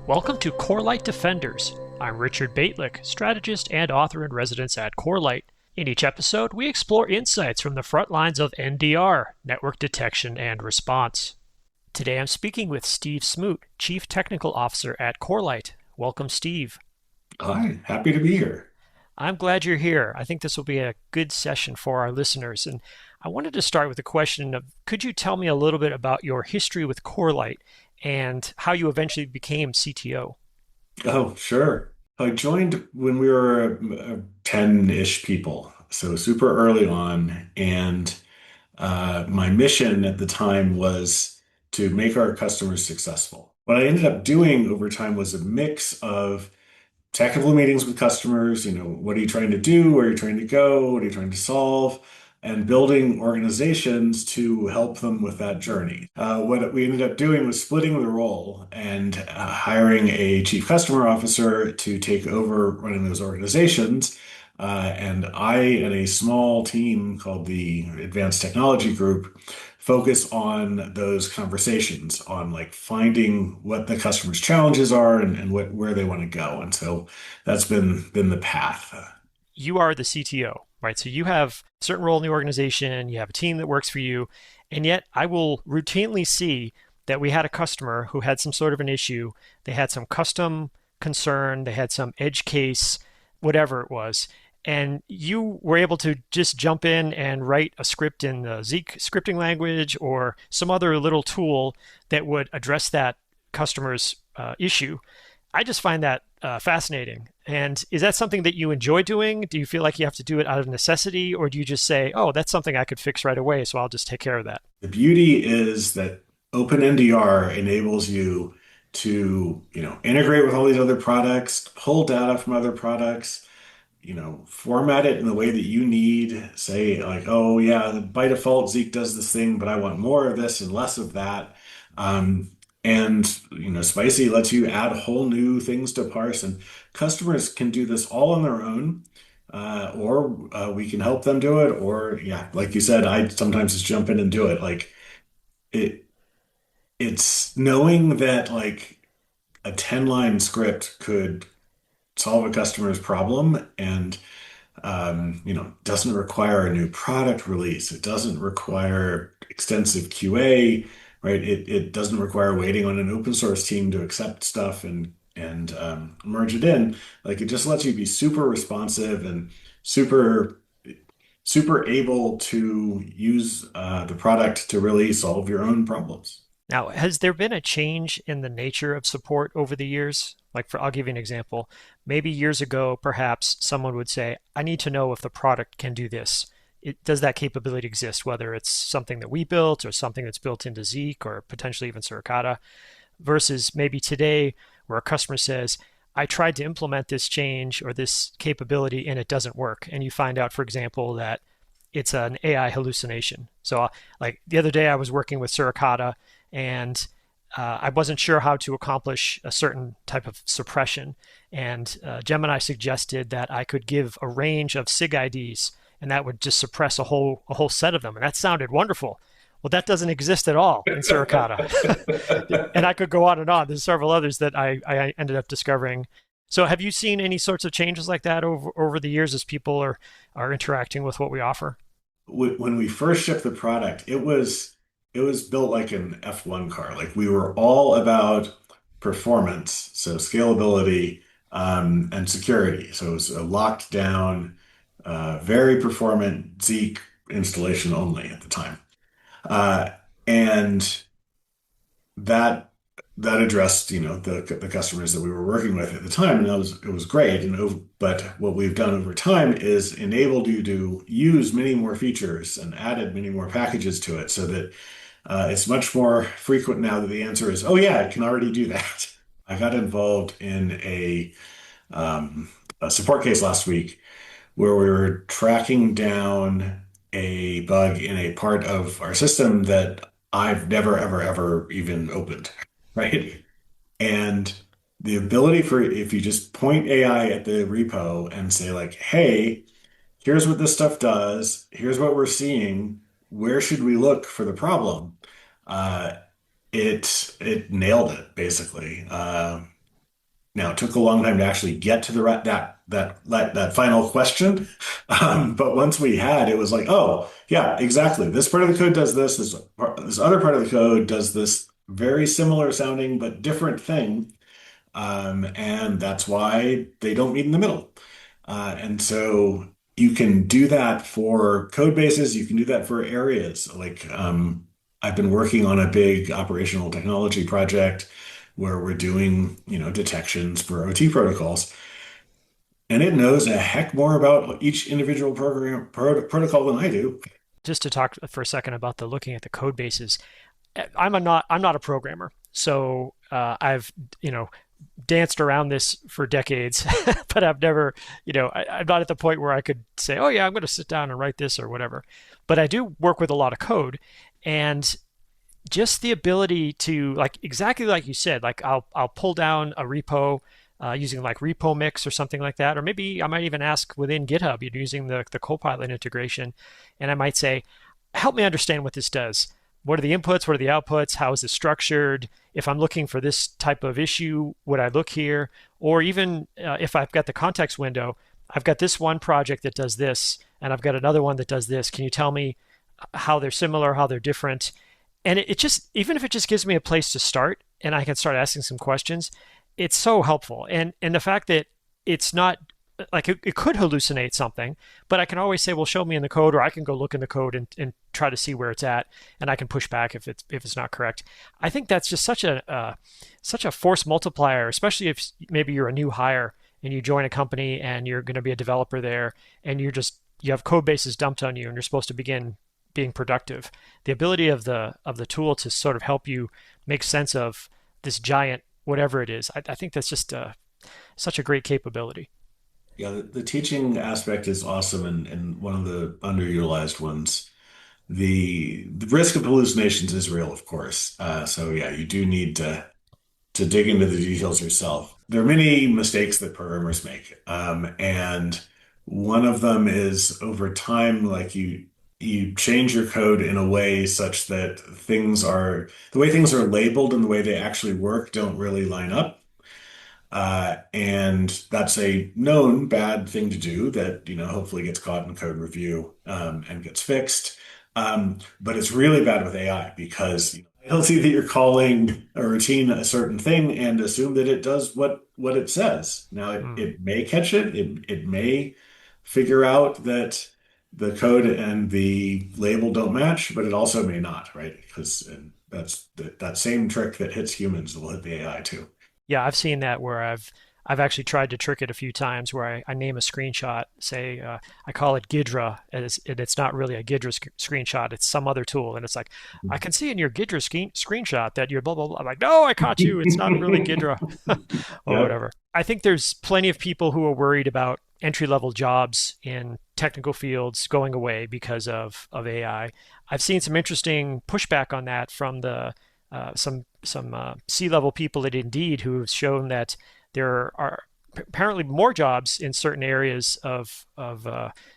Welcome to Corelight Defenders. I'm Richard Bejtlich, strategist and author in residence at Corelight. In each episode, we explore insights from the front lines of NDR, network detection and response. Today I'm speaking with Steve Smoot, Chief Technical Officer at Corelight. Welcome, Steve. Hi, happy to be here. I'm glad you're here. I think this will be a good session for our listeners. And I wanted to start with a question of, could you tell me a little bit about your history with Corelight and how you eventually became CTO? Oh, sure. I joined when we were 10-ish people, so super early on. And my mission at the time was to make our customers successful. What I ended up doing over time was a mix of technical meetings with customers. What are you trying to do? Where are you trying to go? What are you trying to solve? And building organizations to help them with that journey. What we ended up doing was splitting the role and hiring a chief customer officer to take over running those organizations. And I and a small team called the Advanced Technology Group focus on those conversations, on like finding what the customer's challenges are and where they want to go. And so that's been the path. You are the CTO, right? So you have a certain role in the organization, you have a team that works for you, and yet I will routinely see that we had a customer who had some sort of an issue. They had some custom concern, they had some edge case, whatever it was. And you were able to just jump in and write a script in the Zeek scripting language or some other little tool that would address that customer's issue. I just find that fascinating. And is that something that you enjoy doing? Do you feel like you have to do it out of necessity, or do you just say, "Oh, that's something I could fix right away, so I'll just take care of that"? The beauty is that Open NDR enables you to, integrate with all these other products, pull data from other products, format it in the way that you need. Say like, oh yeah, by default Zeek does this thing, but I want more of this and less of that. And Spicy lets you add whole new things to parse, and customers can do this all on their own, or we can help them do it. Or yeah, like you said, I sometimes just jump in and do it. Like it, it's knowing that like a 10-line script could solve a customer's problem and doesn't require a new product release. It doesn't require extensive QA, right? It doesn't require waiting on an open source team to accept stuff and merge it in. Like it just lets you be super responsive and super super able to use the product to really solve your own problems. Now, has there been a change in the nature of support over the years? I'll give you an example. Maybe years ago, perhaps someone would say, I need to know if the product can do this. Does that capability exist, whether it's something that we built or something that's built into Zeek or potentially even Suricata, versus maybe today where a customer says, I tried to implement this change or this capability and it doesn't work. And you find out, for example, that it's an AI hallucination. So, like the other day, I was working with Suricata and I wasn't sure how to accomplish a certain type of suppression. And Gemini suggested that I could give a range of SIG IDs, and that would just suppress a whole set of them. And that sounded wonderful. Well, that doesn't exist at all in Suricata. And I could go on and on. There's several others that I ended up discovering. So have you seen any sorts of changes like that over the years as people are interacting with what we offer? When we first shipped the product, it was built like an F1 car. Like we were all about performance, so scalability, and security. So it was a locked down, very performant Zeek installation only at the time. Uh, and that that addressed, the customers that we were working with at the time, and it was great. But what we've done over time is enabled you to use many more features and added many more packages to it, so that it's much more frequent now that the answer is, oh yeah, it can already do that. I got involved in a support case last week where we were tracking down a bug in a part of our system that I've never, ever, ever even opened, right? And the ability for, if you just point AI at the repo and say like, hey, here's what this stuff does, here's what we're seeing, where should we look for the problem? Uh, it nailed it basically. Now, it took a long time to actually get to that final question. But once we had, it was like, oh, yeah, exactly. This part of the code does this. This other part of the code does this very similar sounding but different thing. And that's why they don't meet in the middle. And so you can do that for code bases. You can do that for areas. Like I've been working on a big operational technology project where we're doing, detections for OT protocols. And it knows a heck more about each individual protocol than I do. Just to talk for a second about the looking at the code bases, I'm not a programmer, so I've danced around this for decades, but I've never, I'm not at the point where I could say, oh yeah, I'm going to sit down and write this or whatever. But I do work with a lot of code, and just the ability to, like, exactly like you said, like I'll pull down a repo using like repo mix or something like that, or maybe I might even ask within GitHub, using the Copilot integration, and I might say, help me understand what this does. What are the inputs? What are the outputs? How is it structured? If I'm looking for this type of issue, would I look here? Or even if I've got the context window, I've got this one project that does this, and I've got another one that does this. Can you tell me how they're similar, how they're different? And it just, even if it just gives me a place to start and I can start asking some questions, it's so helpful. And the fact that it's not like it could hallucinate something, but I can always say, well, show me in the code, or I can go look in the code and try to see where it's at, and I can push back if it's not correct. I think that's just such a force multiplier, especially if maybe you're a new hire and you join a company and you're going to be a developer there, and you have code bases dumped on you and you're supposed to begin being productive. The ability of the tool to sort of help you make sense of this giant whatever it is, I think that's just such a great capability. Yeah, the teaching aspect is awesome and one of the underutilized ones. The risk of hallucinations is real, of course. So yeah, you do need to dig into the details yourself. There are many mistakes that programmers make, and one of them is over time, like you change your code in a way such that the way things are labeled and the way they actually work don't really line up. And that's a known bad thing to do that, hopefully gets caught in code review, and gets fixed. But it's really bad with AI because it'll see that you're calling a routine a certain thing and assume that it does what it says. Now, Mm. it may catch it. It may figure out that the code and the label don't match, but it also may not, right? Because that's that same trick that hits humans will hit the AI too. Yeah, I've seen that where I've actually tried to trick it a few times where I name a screenshot, say I call it Gidra, and it's not really a Gidra screenshot, it's some other tool, and it's like, I can see in your Gidra screenshot that you're blah blah blah. I'm like, no, I caught you. It's not really Gidra, or Yep. whatever. I think there's plenty of people who are worried about entry level jobs in technical fields going away because of AI. I've seen some interesting pushback on that from the some C-level people at Indeed who have shown that there are apparently more jobs in certain areas of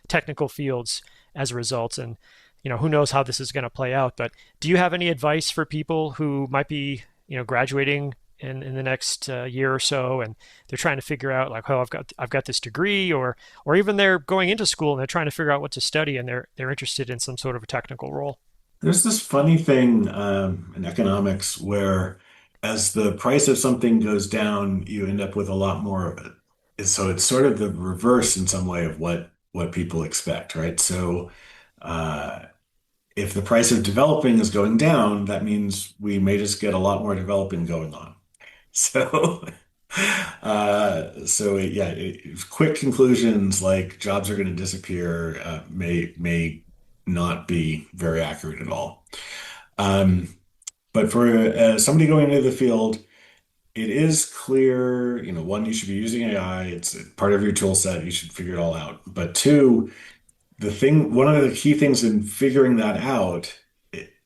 technical fields as a result. And who knows how this is going to play out. But do you have any advice for people who might be graduating in the next year or so, and they're trying to figure out like, oh, I've got this degree, or even they're going into school and they're trying to figure out what to study, and they're interested in some sort of a technical role? There's this funny thing in economics where as the price of something goes down, you end up with a lot more of it. And so it's sort of the reverse in some way of what people expect, right? So uh, if the price of developing is going down, that means we may just get a lot more developing going on. So quick conclusions like jobs are going to disappear may not be very accurate at all. Um, but for somebody going into the field, it is clear, one, you should be using AI. It's part of your tool set. You should figure it all out. But two, one of the key things in figuring that out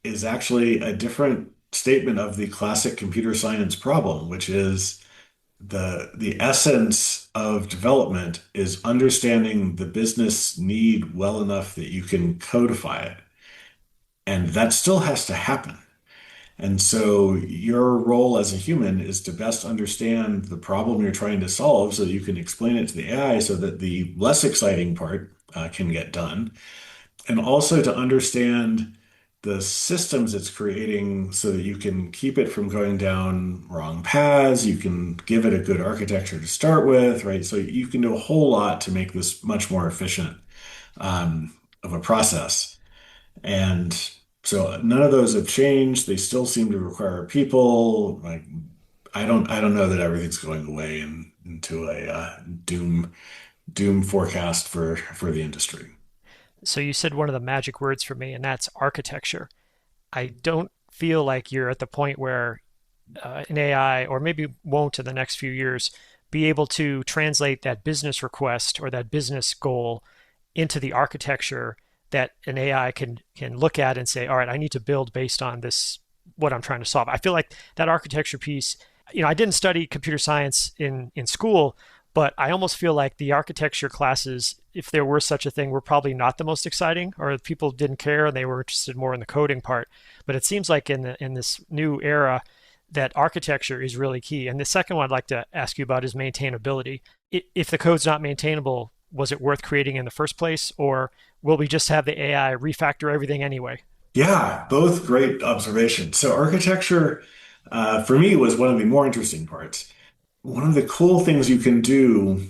is actually a different statement of the classic computer science problem, which is the essence of development is understanding the business need well enough that you can codify it. And that still has to happen. And so your role as a human is to best understand the problem you're trying to solve so that you can explain it to the AI so that the less exciting part can get done. And also to understand the systems it's creating so that you can keep it from going down wrong paths. You can give it a good architecture to start with, right? So you can do a whole lot to make this much more efficient of a process. And so none of those have changed. They still seem to require people. Like I don't know that everything's going away into a doom forecast for the industry. So you said one of the magic words for me, and that's architecture. I don't feel like you're at the point where an AI, or maybe won't in the next few years, be able to translate that business request or that business goal into the architecture that an AI can look at and say, all right, I need to build based on this, what I'm trying to solve. I feel like that architecture piece, I didn't study computer science in school, but I almost feel like the architecture classes, if there were such a thing, were probably not the most exciting, or people didn't care and they were interested more in the coding part. But it seems like in this new era, that architecture is really key. And the second one I'd like to ask you about is maintainability. If the code's not maintainable, was it worth creating in the first place, or will we just have the AI refactor everything anyway? Yeah, both great observations. So architecture, for me, was one of the more interesting parts. One of the cool things you can do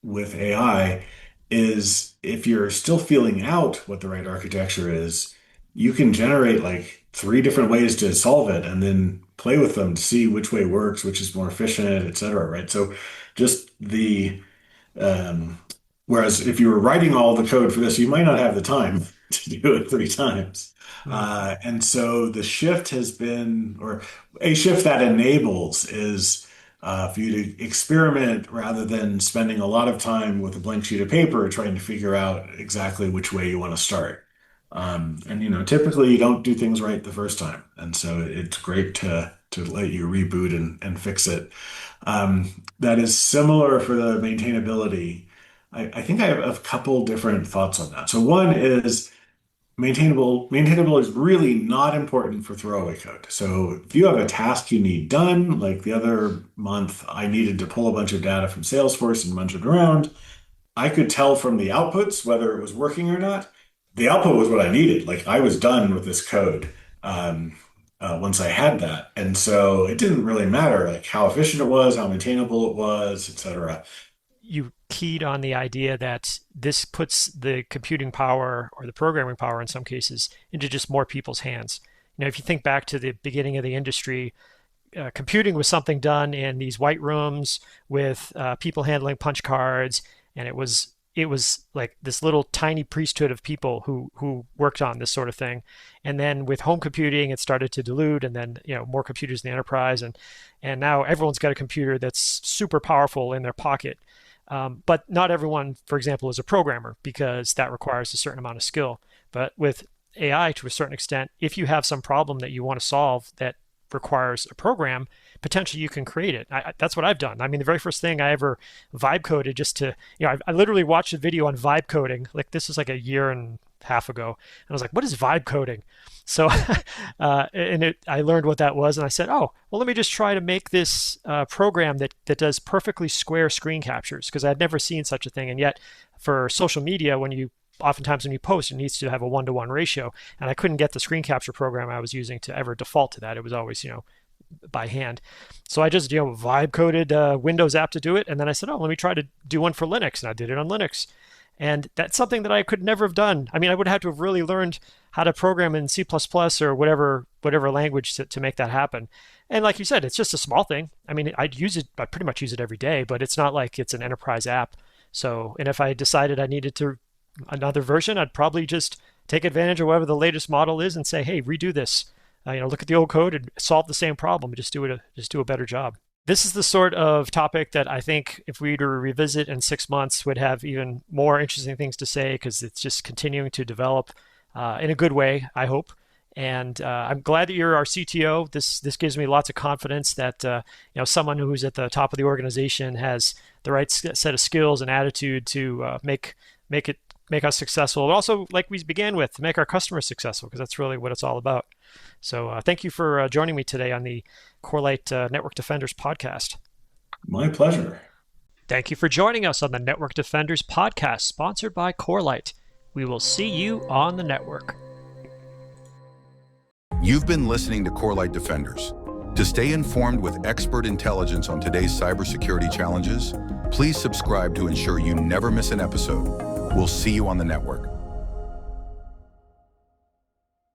with AI is if you're still feeling out what the right architecture is, you can generate like three different ways to solve it and then play with them to see which way works, which is more efficient, et cetera, right? So just um, whereas if you were writing all the code for this, you might not have the time to do it three times. Hmm. And so the shift has been, or a shift that enables is for you to experiment rather than spending a lot of time with a blank sheet of paper trying to figure out exactly which way you want to start. And typically you don't do things right the first time, and so it's great to let you reboot and fix it. That is similar for the maintainability. I think I have a couple different thoughts on that. So one is maintainable is really not important for throwaway code. So if you have a task you need done, like the other month, I needed to pull a bunch of data from Salesforce and munch it around. I could tell from the outputs whether it was working or not. The output was what I needed. Like I was done with this code once I had that, and so it didn't really matter like how efficient it was, how maintainable it was, etc. You keyed on the idea that this puts the computing power, or the programming power in some cases, into just more people's hands. If you think back to the beginning of the industry, computing was something done in these white rooms with people handling punch cards, and it was like this little tiny priesthood of people who worked on this sort of thing. And then with home computing, it started to dilute, and then more computers in the enterprise, and now everyone's got a computer that's super powerful in their pocket. But not everyone, for example, is a programmer, because that requires a certain amount of skill. But with AI, to a certain extent, if you have some problem that you want to solve that requires a program, potentially you can create it. That's what I've done. I mean, the very first thing I ever vibe coded, just to, I literally watched a video on vibe coding. Like, this was like a year and a half ago. And I was like, what is vibe coding? So, I learned what that was, and I said, oh, well, let me just try to make this program that does perfectly square screen captures, because I'd never seen such a thing. And yet, for social media, oftentimes when you post, it needs to have a 1-to-1 ratio, and I couldn't get the screen capture program I was using to ever default to that. It was always, by hand. So I just, vibe coded a Windows app to do it, and then I said, oh, let me try to do one for Linux, and I did it on Linux. And that's something that I could never have done. I mean, I would have to have really learned how to program in C++ or whatever language to make that happen. And like you said, it's just a small thing. I mean, I pretty much use it every day, but it's not like it's an enterprise app. So, and if I decided I needed to another version, I'd probably just take advantage of whatever the latest model is and say, hey, redo this. Look at the old code and solve the same problem. Just do a better job. This is the sort of topic that I think if we were to revisit in 6 months would have even more interesting things to say, because it's just continuing to develop in a good way, I hope. And I'm glad that you're our CTO. This gives me lots of confidence that someone who's at the top of the organization has the right set of skills and attitude to make us successful, but also, like we began with, to make our customers successful, because that's really what it's all about. So thank you for joining me today on the Corelight Network Defenders podcast. My pleasure. Thank you for joining us on the Network Defenders podcast, sponsored by Corelight. We will see you on the network. You've been listening to Corelight Defenders. To stay informed with expert intelligence on today's cybersecurity challenges, please subscribe to ensure you never miss an episode. We'll see you on the network.